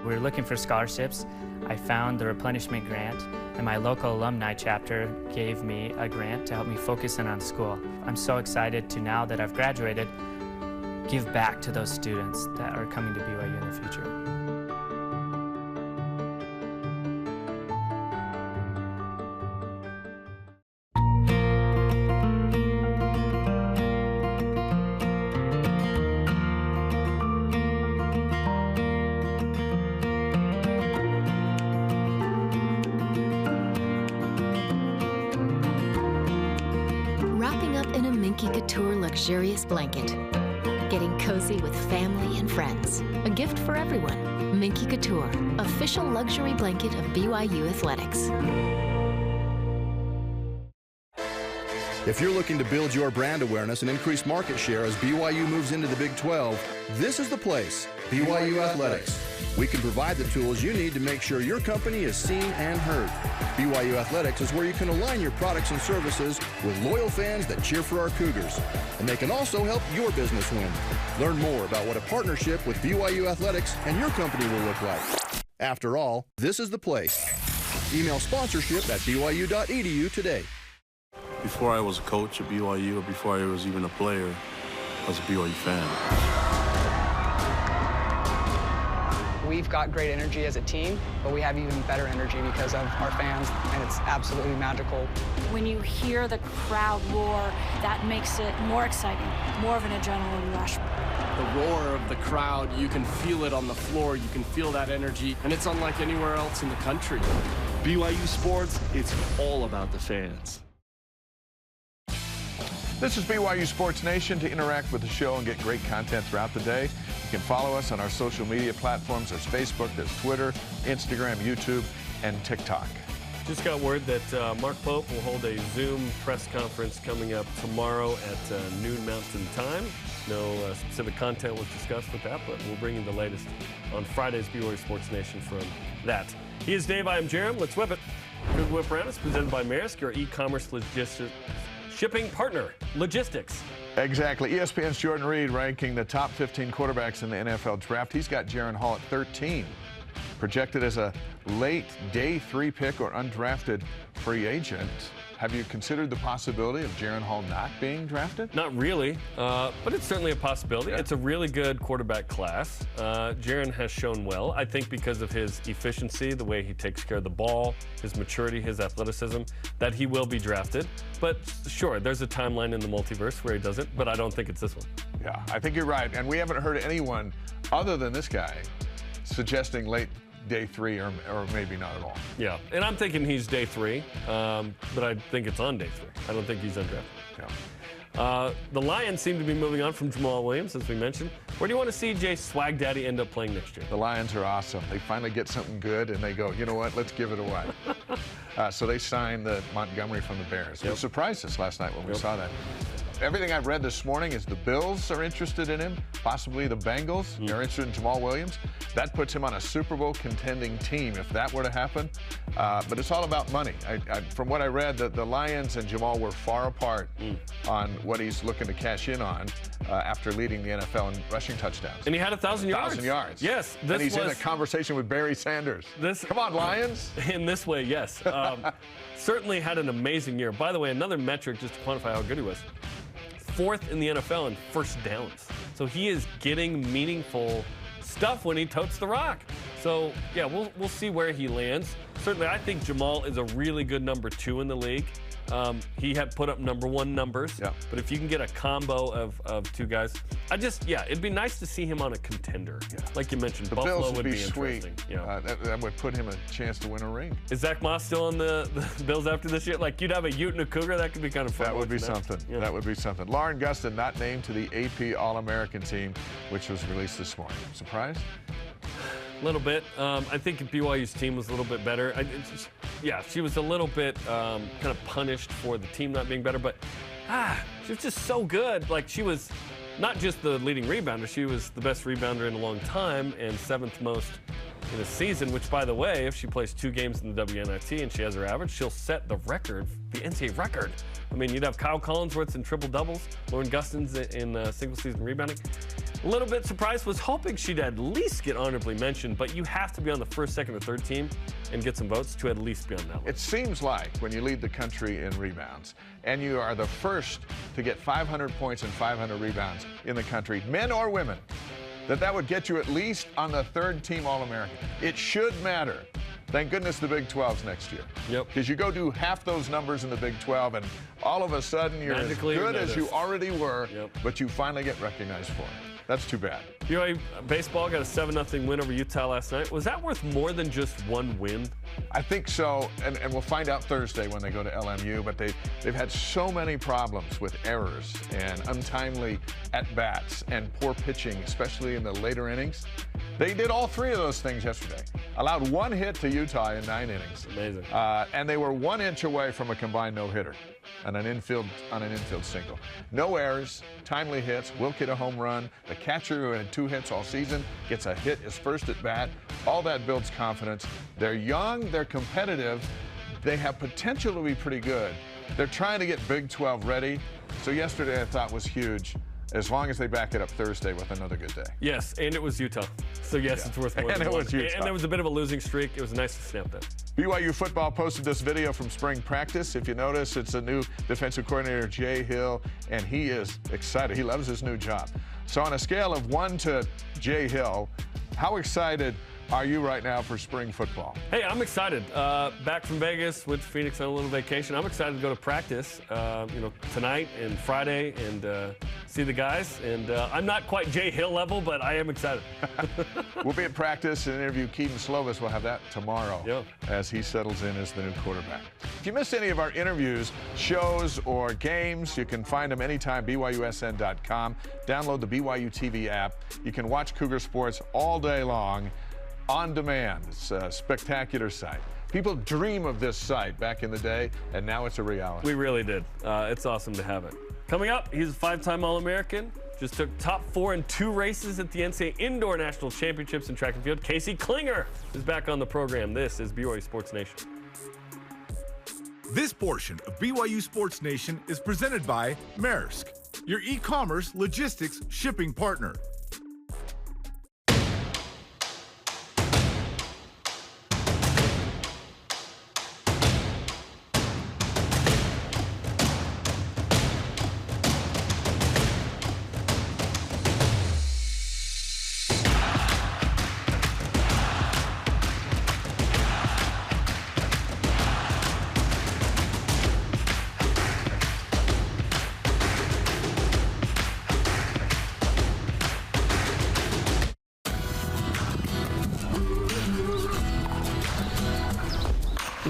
We were looking for scholarships. I found the replenishment grant, and my local alumni chapter gave me a grant to help me focus in on school. I'm so excited to, now that I've graduated, give back to those students that are coming to BYU in the future. Luxurious blanket. Getting cozy with family and friends. A gift for everyone. Minky Couture, official luxury blanket of BYU Athletics. If you're looking to build your brand awareness and increase market share as BYU moves into the Big 12, this is the place, BYU Athletics. We can provide the tools you need to make sure your company is seen and heard. BYU Athletics is where you can align your products and services with loyal fans that cheer for our Cougars. And they can also help your business win. Learn more about what a partnership with BYU Athletics and your company will look like. After all, this is the place. Email sponsorship at byu.edu today. Before I was a coach at BYU, or before I was even a player, I was a BYU fan. We've got great energy as a team, but we have even better energy because of our fans, and it's absolutely magical. When you hear the crowd roar, that makes it more exciting, more of an adrenaline rush. The roar of the crowd, you can feel it on the floor, you can feel that energy, and it's unlike anywhere else in the country. BYU Sports, it's all about the fans. This is BYU Sports Nation. To interact with the show and get great content throughout the day, you can follow us on our social media platforms. There's Facebook, there's Twitter, Instagram, YouTube, and TikTok. Just got word that Mark Pope will hold a Zoom press conference coming up tomorrow at noon Mountain Time. No specific content was discussed with that, but we'll bring you the latest on Friday's BYU Sports Nation from that. He is Dave, I am Jarom. Let's whip it. Good Whip Round is presented by Maersk, your e-commerce logistics shipping partner. Logistics. Exactly. ESPN's Jordan Reed ranking the top 15 quarterbacks in the NFL draft. He's got Jaron Hall at 13. Projected as a late day 3 pick or undrafted free agent. Have you considered the possibility of Jaron Hall not being drafted? Not really, but it's certainly a possibility. Yeah. It's a really good quarterback class. Jaron has shown well, I think, because of his efficiency, the way he takes care of the ball, his maturity, his athleticism, that he will be drafted. But sure, there's a timeline in the multiverse where he doesn't, but I don't think it's this one. Yeah, I think you're right. And we haven't heard anyone other than this guy suggesting late day 3 or maybe not at all. Yeah, and I'm thinking he's day 3, but I think it's on day 3. I don't think he's undrafted. Yeah. The Lions seem to be moving on from Jamal Williams, as we mentioned. Where do you want to see Jay Swag Daddy end up playing next year? The Lions are awesome. They finally get something good, and they go, you know what, let's give it away. So they signed the Montgomery from the Bears. It surprised us last night when we saw that. Everything I've read this morning is the Bills are interested in him, possibly the Bengals are interested in Jamal Williams. That puts him on a Super Bowl contending team if that were to happen. But it's all about money. From what I read, the Lions and Jamal were far apart on what he's looking to cash in on after leading the NFL in rushing touchdowns. And he had 1,000 yards. 1,000 yards. Yes. And he's in a conversation with Barry Sanders. Come on, Lions. In this way, yes. Certainly had an amazing year. By the way, another metric just to quantify how good he was. 4th in the NFL in first downs. So he is getting meaningful stuff when he totes the rock. So, yeah, we'll see where he lands. Certainly, I think Jamal is a really good number 2 in the league. He had put up number 1 numbers. Yeah. But if you can get a combo of 2 guys, it'd be nice to see him on a contender. Yeah. Like you mentioned, the Buffalo Bills would be sweet. Yeah. That would put him a chance to win a ring. Is Zach Moss still on the Bills after this year? Like, you'd have a Ute and a Cougar? That could be kind of fun. That would be something. Yeah. That would be something. Lauren Gustin not named to the AP All-American team, which was released this morning. Surprised? A little bit. I think BYU's team was a little bit better. She was a little bit kind of punished for the team not being better, but she was just so good. Like, she was not just the leading rebounder, she was the best rebounder in a long time and 7th most in a season, which, by the way, if she plays 2 games in the WNIT and she has her average, she'll set the record, the NCAA record. I mean, you'd have Kyle Collinsworth's in triple doubles, Lauren Gustin's in single season rebounding. A little bit surprised, was hoping she'd at least get honorably mentioned, but you have to be on the 1st, 2nd, or 3rd team and get some votes to at least be on that list. It seems like when you lead the country in rebounds and you are the first to get 500 points and 500 rebounds in the country, men or women, that would get you at least on the 3rd team All-American. It should matter. Thank goodness the Big 12's next year. Yep. Because you go do half those numbers in the Big 12, and all of a sudden you're magically as good as you already were, but you finally get recognized for it. That's too bad. BYU baseball got a 7-0 win over Utah last night. Was that worth more than just 1 win? I think so, and we'll find out Thursday when they go to LMU, but they've had so many problems with errors and untimely at-bats and poor pitching, especially in the later innings, They did all three of those things yesterday. Allowed one hit to Utah in 9 innings. Amazing. And they were 1 inch away from a combined no-hitter on an infield single. No errors, timely hits. Wilk hit a home run. The catcher, who had 2 hits all season, gets a hit his first at bat. All that builds confidence. They're young. They're competitive. They have potential to be pretty good. They're trying to get Big 12 ready. So yesterday I thought was huge, as long as they back it up Thursday with another good day. Yes, and it was Utah. So yes, it's worth more and than it one. was Utah. And there was a bit of a losing streak. It was nice to snap that. BYU Football posted this video from spring practice. If you notice, it's a new defensive coordinator, Jay Hill, and he is excited. He loves his new job. So on a scale of 1 to Jay Hill, how excited are you right now for spring football? Hey, I'm excited. Back from Vegas, went to Phoenix on a little vacation. I'm excited to go to practice, tonight and Friday and see the guys. And I'm not quite Jay Hill level, but I am excited. We'll be at practice and interview Keaton Slovis. We'll have that tomorrow as he settles in as the new quarterback. If you missed any of our interviews, shows, or games, you can find them anytime, BYUSN.com. Download the BYU TV app. You can watch Cougar Sports all day long on demand. It's a spectacular site. People dream of this site back in the day, and now it's a reality. We really did. It's awesome to have it. Coming up, he's a 5-time All-American. Just took top 4 in 2 races at the NCAA Indoor National Championships in track and field. Casey Klinger is back on the program. This is BYU Sports Nation. This portion of BYU Sports Nation is presented by Maersk, your e-commerce logistics shipping partner.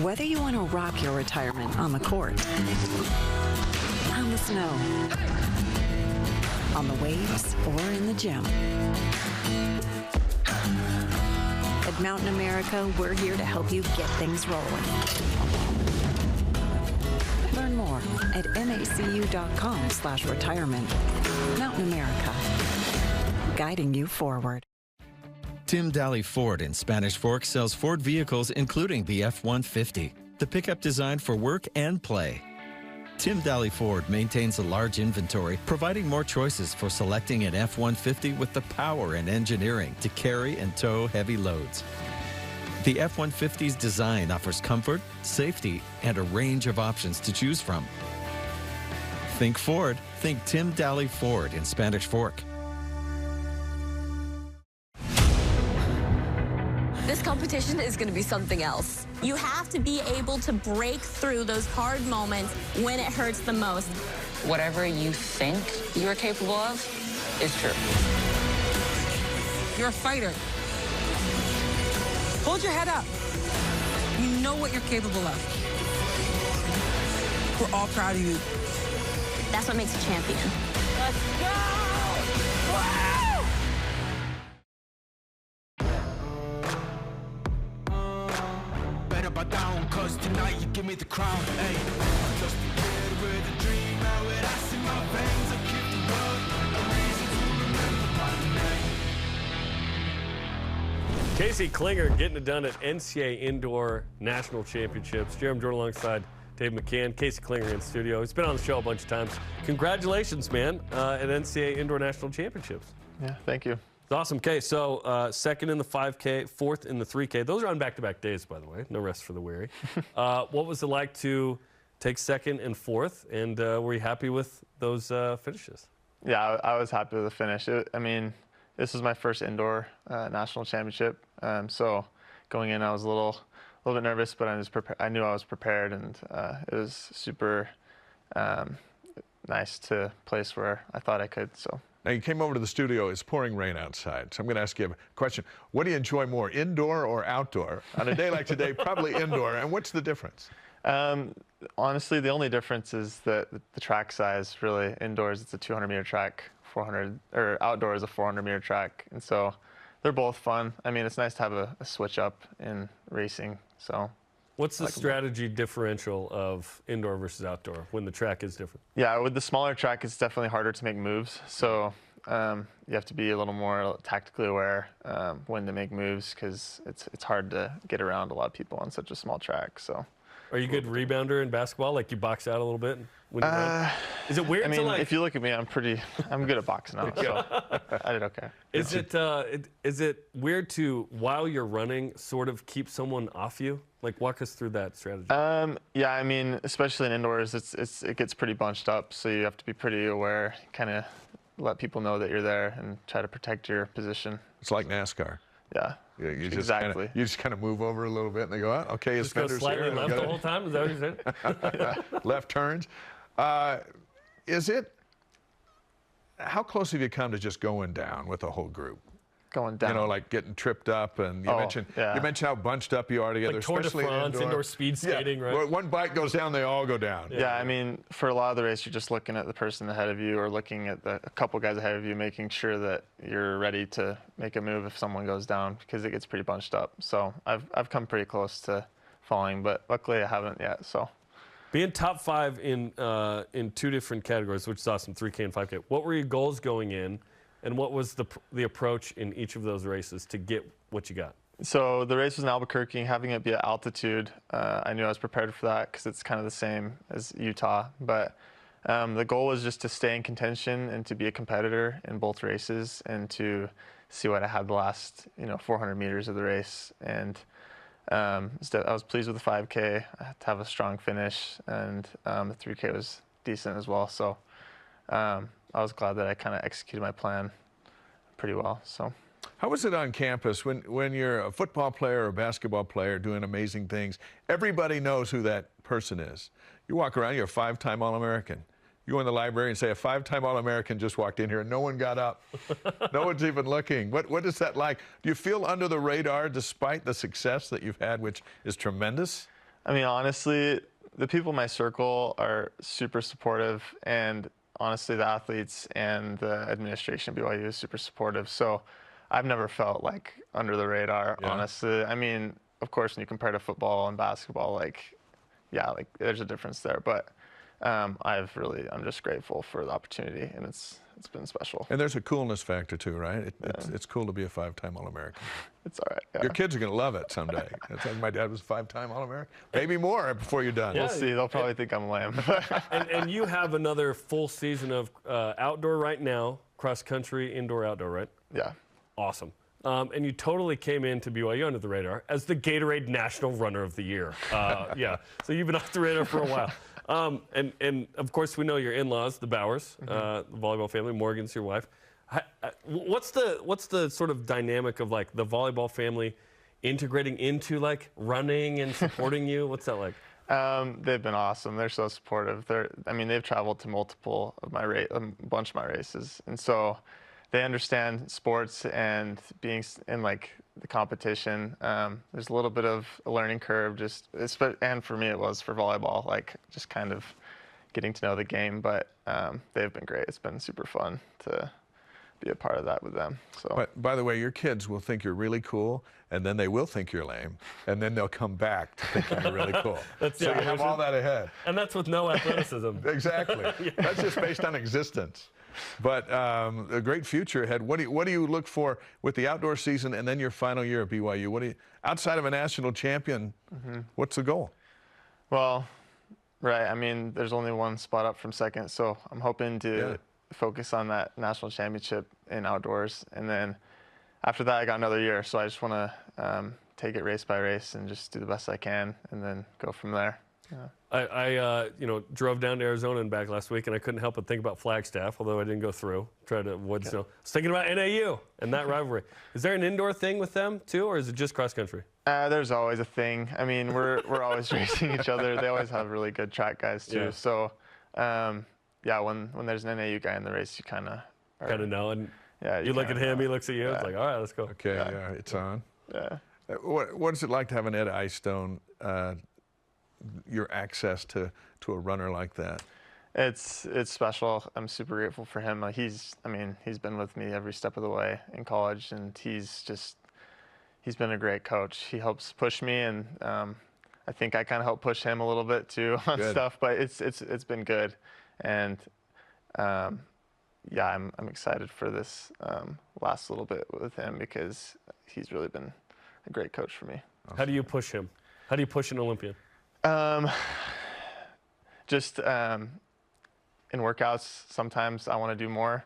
Whether you want to rock your retirement on the court, on the snow, on the waves, or in the gym. At Mountain America, we're here to help you get things rolling. Learn more at macu.com/retirement. Mountain America, guiding you forward. Tim Daly Ford in Spanish Fork sells Ford vehicles including the F-150, the pickup designed for work and play. Tim Daly Ford maintains a large inventory, providing more choices for selecting an F-150 with the power and engineering to carry and tow heavy loads. The F-150's design offers comfort, safety, and a range of options to choose from. Think Ford, think Tim Daly Ford in Spanish Fork. This competition is going to be something else. You have to be able to break through those hard moments when it hurts the most. Whatever you think you are capable of is true. You're a fighter. Hold your head up. You know what you're capable of. We're all proud of you. That's what makes a champion. Let's go! Wow! Down, cause tonight you give me the crown. Hey, just prepared with a dream. Now it ice in my veins. I keep the world a reason to remember my name. Casey Klinger getting it done at NCAA Indoor National Championships. Jarom Jordan alongside Dave McCann. Casey Klinger in studio. He's been on the show a bunch of times. Congratulations, man, at NCAA Indoor National Championships. Yeah, thank you. It's awesome. Okay, so second in the 5K, fourth in the 3K. Those are on back-to-back days, by the way. No rest for the weary. What was it like to take second and fourth, and were you happy with those finishes? Yeah, I was happy with the finish. I mean, this was my first indoor national championship, so going in, I was a little bit nervous, but I knew I was prepared, and it was super nice to place where I thought I could. So. Now, you came over to the studio. It's pouring rain outside. So I'm going to ask you a question. What do you enjoy more, indoor or outdoor? On a day like today, probably indoor. And what's the difference? Honestly, the only difference is the track size, really. Indoors, it's a 200-meter track, outdoors, a 400-meter track. And so They're both fun. I mean, it's nice to have a switch up in racing. So. What's the strategy differential of indoor versus outdoor when the track is different? Yeah, with the smaller track, it's definitely harder to make moves. So you have to be a little more tactically aware when to make moves, because it's hard to get around a lot of people on such a small track. So. Are you a good rebounder in basketball? Like you box out a little bit? When you run? Is it weird I mean, to like... if you look at me, I'm good at boxing out, so I did okay. Is it weird to, while you're running, sort of keep someone off you? Like, walk us through that strategy. Yeah, I mean, especially in indoors, it gets pretty bunched up, so you have to be pretty aware, kind of let people know that you're there and try to protect your position. It's like NASCAR. Yeah. Yeah, you exactly. You just kind of move over a little bit, and they go, oh, okay, his fender's here. Just go slightly left the whole time? Is that what you said? Yeah. Left turns. How close have you come to just going down with the whole group? Going down. You know, like getting tripped up, and you mentioned how bunched up you are together, like Tour de especially France, indoor speed skating, right? When one bike goes down, they all go down. Yeah, I mean, for a lot of the race, you're just looking at the person ahead of you, or looking at a couple guys ahead of you, making sure that you're ready to make a move if someone goes down, because it gets pretty bunched up. So I've come pretty close to falling, but luckily I haven't yet. So. Being top 5 in 2 different categories, which is awesome, 3K and 5K. What were your goals going in, and what was the approach in each of those races to get what you got? So the race was in Albuquerque. Having it be at altitude, I knew I was prepared for that, because it's kind of the same as Utah. But the goal was just to stay in contention and to be a competitor in both races, and to see what I had the last 400 meters of the race. And I was pleased with the 5K. I had to have a strong finish, and the 3K was decent as well. So I was glad that I kind of executed my plan pretty well. So. How is it on campus when you're a football player or a basketball player doing amazing things? Everybody knows who that person is. You walk around, you're a 5-time All-American. You go in the library and say, a 5-time All-American just walked in here, and no one got up. No one's even looking. What is that like? Do you feel under the radar despite the success that you've had, which is tremendous? I mean, honestly, the people in my circle are super supportive, and honestly, the athletes and the administration at BYU is super supportive. So I've never felt like under the radar, honestly. I mean, of course, when you compare to football and basketball, there's a difference there. But I'm just grateful for the opportunity, and it's been special. And there's a coolness factor too, right? It's cool to be a 5-time All-American. It's all right. Yeah. Your kids are going to love it someday. It's like my dad was a 5-time All-American. Maybe more before you're done. We'll see. They'll probably think I'm lame. and you have another full season of outdoor right now, cross country, indoor, outdoor, right? Yeah. Awesome. And you totally came into BYU under the radar as the Gatorade National Runner of the Year. Yeah. So you've been off the radar for a while. And of course, we know your in-laws, the Bowers, the volleyball family. Morgan's your wife. What's the sort of dynamic of like the volleyball family integrating into like running and supporting you? What's that like? They've been awesome. They're so supportive. They've traveled to multiple of a bunch of my races, and so they understand sports and being in like the competition. There's a little bit of a learning curve, and for me it was for volleyball, like just kind of getting to know the game. But they've been great. It's been super fun to be a part of that with them. So. But by the way, your kids will think you're really cool, and then they will think you're lame, and then they'll come back to thinking you're really cool. So you have all that ahead. And that's with no athleticism. Exactly. Yeah. That's just based on existence. But a great future ahead. What do you look for with the outdoor season and then your final year at BYU? Outside of a national champion, what's the goal? Well, right. I mean, there's only one spot up from second, so I'm hoping to focus on that national championship in outdoors, and then after that, I got another year. So I just want to take it race by race and just do the best I can, and then go from there. Yeah. I drove down to Arizona and back last week, and I couldn't help but think about Flagstaff, although I didn't go through. Tried to avoid snow. I was thinking about NAU and that rivalry. Is there an indoor thing with them too, or is it just cross country? There's always a thing. I mean, we're always racing each other. They always have really good track guys too. Yeah. So, when there's an NAU guy in the race, you kind of know, and you look at him, he looks at you. It's like, all right, let's go. Okay, it's on. Yeah. What is it like to have an Ed Eyestone? Your access to a runner like that? It's special. I'm super grateful for him. He's been with me every step of the way in college, and he's been a great coach. He helps push me, and I think I kind of help push him a little bit too on stuff. But it's been good, and yeah, I'm excited for this last little bit with him because he's really been a great coach for me. How do you push him? How do you push an Olympian? Just in workouts, sometimes I want to do more,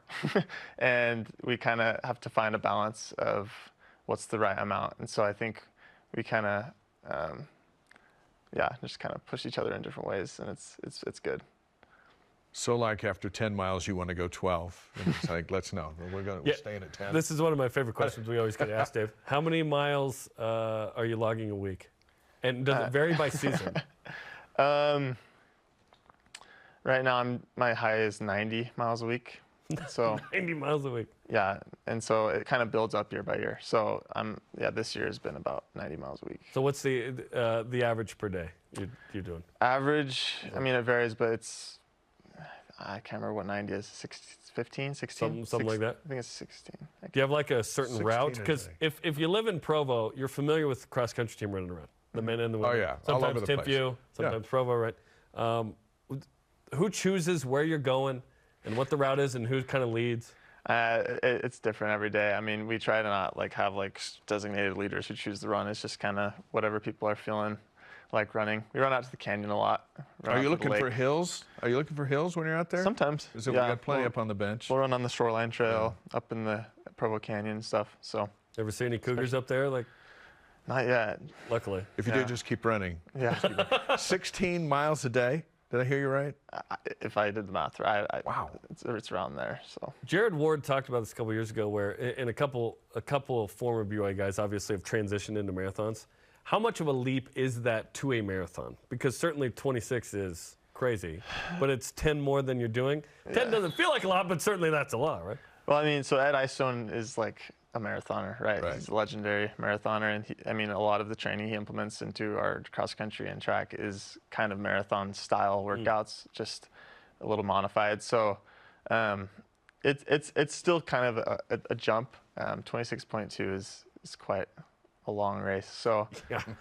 and we kind of have to find a balance of what's the right amount. And so I think we kind of, just kind of push each other in different ways, and it's good. So, like, after 10 miles, you want to go 12. And it's like, let's know. We're staying at 10. This is one of my favorite questions we always get asked, Dave. How many miles are you logging a week? And does it vary by season? Right now, my high is 90 miles a week. So 90 miles a week. Yeah, and so it kind of builds up year by year. So this year has been about 90 miles a week. So what's the average per day you're doing? Average, I mean, it varies, but I can't remember what 90 is. 15, 16? Something like that? I think it's 16. Do you have like a certain route? Because if you live in Provo, you're familiar with the cross-country team running around. The men and the women. Oh, yeah. Sometimes all over the Timpview, sometimes Provo, right? Who chooses where you're going and what the route is and who kind of leads? It's different every day. I mean, we try to not have designated leaders who choose the run. It's just kind of whatever people are feeling like running. We run out to the canyon a lot. Are you looking for hills? Are you looking for hills when you're out there? Sometimes. We got plenty up on the bench. We'll run on the Shoreline Trail, up in the Provo Canyon and stuff. So. Ever see any Cougars up there? Not yet. Luckily. If you do, just keep running. Yeah. 16 miles a day. Did I hear you right? If I did the math right. Wow. It's around there. So. Jared Ward talked about this a couple years ago, where a couple of former BYU guys obviously have transitioned into marathons. How much of a leap is that to a marathon? Because certainly 26 is crazy, but it's 10 more than you're doing. 10 doesn't feel like a lot, but certainly that's a lot, right? Well, I mean, so Ed Eyestone is like a marathoner, right? He's a legendary marathoner, and a lot of the training he implements into our cross country and track is kind of marathon style workouts, just a little modified. So it's still kind of a jump. 26.2 is quite a long race. So,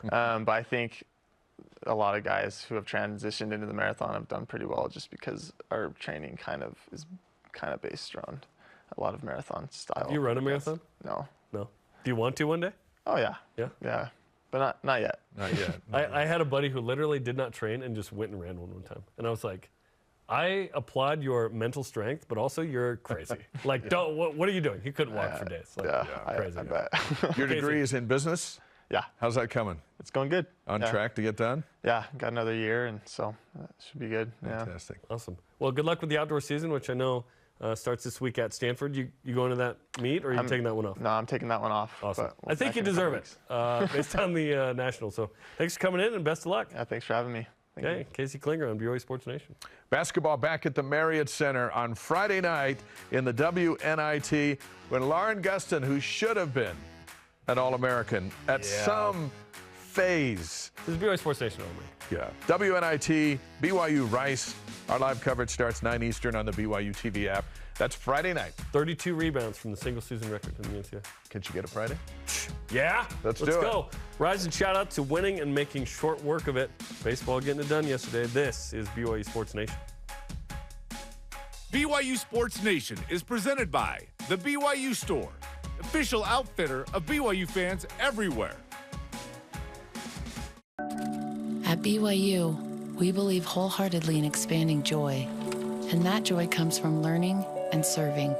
but I think a lot of guys who have transitioned into the marathon have done pretty well, just because our training is based around a lot of marathon style. Do you run a marathon? No. No. Do you want to one day? Oh yeah. Yeah. Yeah. But not yet. Not yet. I had a buddy who literally did not train and just went and ran one time, and I was like, I applaud your mental strength, but also you're crazy. Don't. What are you doing? He couldn't walk for days. Crazy. I bet. Your degree is in business? Yeah. How's that coming? It's going good. On track to get done? Yeah, got another year, and so that should be good. Fantastic. Awesome. Well, good luck with the outdoor season, which I know starts this week at Stanford. You going to that meet, or are you taking that one off? No, I'm taking that one off. Awesome. I think you deserve it based on the National. So thanks for coming in, and best of luck. Yeah, thanks for having me. Okay, Casey Klinger on BYU Sports Nation. Basketball back at the Marriott Center on Friday night in the WNIT when Lauren Gustin, who should have been an All-American at some phase. This is BYU Sports Nation only. Yeah. WNIT, BYU Rice. Our live coverage starts 9 Eastern on the BYU TV app. That's Friday night. 32 rebounds from the single-season record in the NCAA. Can you get a Friday? Yeah. Let's go. Rise and shout out to winning and making short work of it. Baseball getting it done yesterday. This is BYU Sports Nation. BYU Sports Nation is presented by the BYU Store, official outfitter of BYU fans everywhere. At BYU, we believe wholeheartedly in expanding joy, and that joy comes from learning and serving.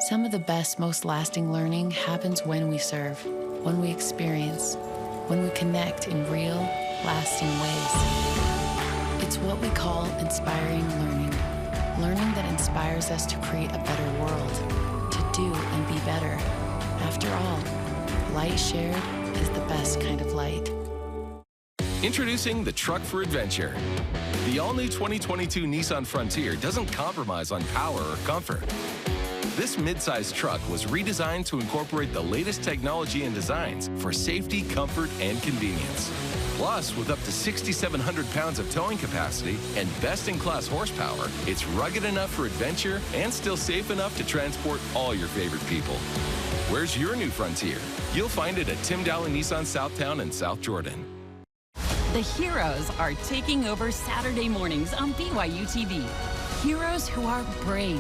Some of the best, most lasting learning happens when we serve, when we experience, when we connect in real, lasting ways. It's what we call inspiring learning. Learning that inspires us to create a better world, to do and be better. After all, light shared is the best kind of light. Introducing the Truck for Adventure. The all-new 2022 Nissan Frontier doesn't compromise on power or comfort. This midsize truck was redesigned to incorporate the latest technology and designs for safety, comfort, and convenience. Plus, with up to 6,700 pounds of towing capacity and best-in-class horsepower, it's rugged enough for adventure and still safe enough to transport all your favorite people. Where's your new Frontier? You'll find it at Tim Daly Nissan Southtown and South Jordan. The heroes are taking over Saturday mornings on BYU TV. Heroes who are brave,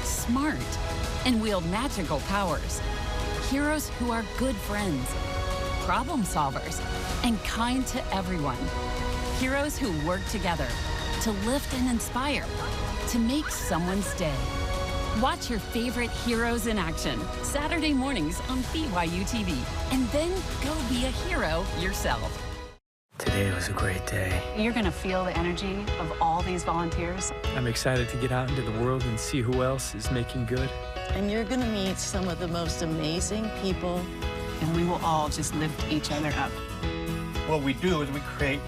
smart, and wield magical powers. Heroes who are good friends, problem solvers, and kind to everyone. Heroes who work together to lift and inspire, to make someone's day. Watch your favorite heroes in action Saturday mornings on BYU TV, and then go be a hero yourself. Today was a great day. You're going to feel the energy of all these volunteers. I'm excited to get out into the world and see who else is making good. And you're going to meet some of the most amazing people. And we will all just lift each other up. What we do is we create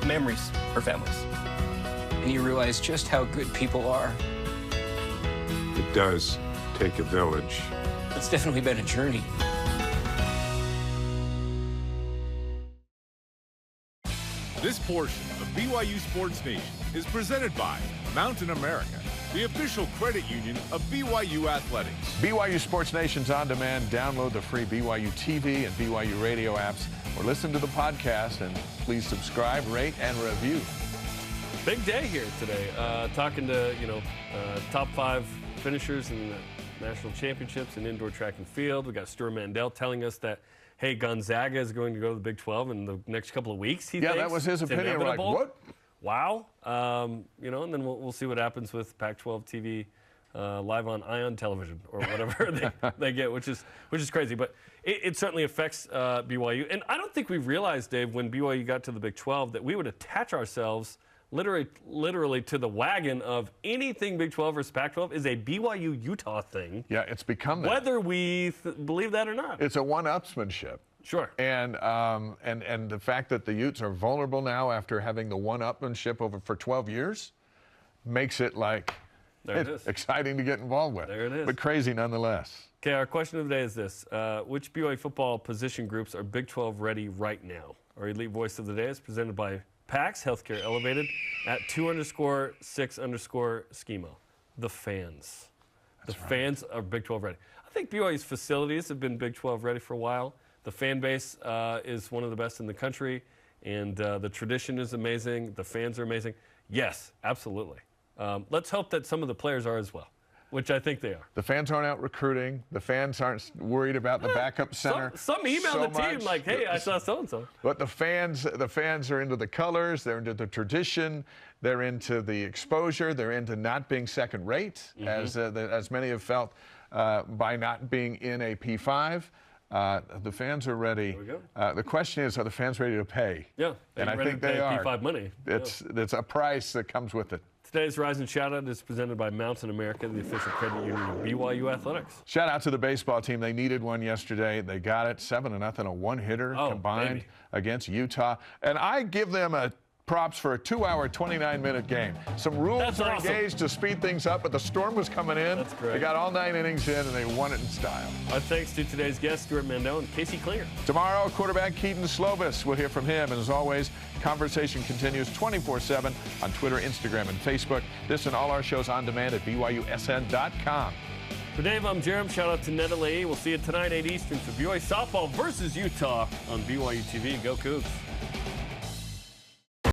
memories for families. And you realize just how good people are. It does take a village. It's definitely been a journey. This portion of BYU Sports Nation is presented by Mountain America, the official credit union of BYU Athletics. BYU Sports Nation's on demand. Download the free BYU TV and BYU radio apps or listen to the podcast, and please subscribe, rate, and review. Big day here today. Talking to, top 5 finishers in the national championships in indoor track and field. We got Stewart Mandel telling us that, hey, Gonzaga is going to go to the Big 12 in the next couple of weeks, he thinks. Yeah, that was his opinion. We're like, what? Wow. And then we'll see what happens with Pac-12 TV live on Ion television or whatever they get, which is crazy. But it certainly affects BYU. And I don't think we realized, Dave, when BYU got to the Big 12 that we would attach ourselves literally to the wagon of anything Big 12 versus Pac-12 is a BYU-Utah thing. Yeah, it's become that. Whether we believe that or not. It's a one-upsmanship. Sure. And the fact that the Utes are vulnerable now after having the one-upmanship for 12 years makes it like exciting to get involved with. There it is. But crazy nonetheless. Okay, our question of the day is this. Which BYU football position groups are Big 12 ready right now? Our elite voice of the day is presented by PAX Healthcare Elevated at 2_6_schema. The fans. The fans are Big 12 ready. I think BYU's facilities have been Big 12 ready for a while. The fan base is one of the best in the country, and the tradition is amazing. The fans are amazing. Yes, absolutely. Let's hope that some of the players are as well, which I think they are. The fans aren't out recruiting. The fans aren't worried about the backup center. Some email the team like, hey, I saw so-and-so. But the fans are into the colors. They're into the tradition. They're into the exposure. They're into not being second rate, as many have felt by not being in a P5. The fans are ready. There we go. The question is, are the fans ready to pay? Yeah, and I think they are. P5 money. It's a price that comes with it. Today's Rise and Shoutout is presented by Mountain America, the official credit union of BYU Athletics. Shout out to the baseball team. They needed one yesterday. They got it, 7-0, a one-hitter combined against Utah. And I give them props for a 2-hour, 29-minute game. Some rules are engaged to speed things up, but the storm was coming in. That's great. They got all 9 innings in, and they won it in style. Our thanks to today's guests, Stuart Mandel and Casey Klinger. Tomorrow, quarterback Keaton Slovis. We'll hear from him. And as always, conversation continues 24/7 on Twitter, Instagram, and Facebook. This and all our shows on demand at BYUSN.com. For Dave, I'm Jarom. Shout out to Ned We'll see you tonight, 8 Eastern, for BYU softball versus Utah on BYU TV. Go Cougs.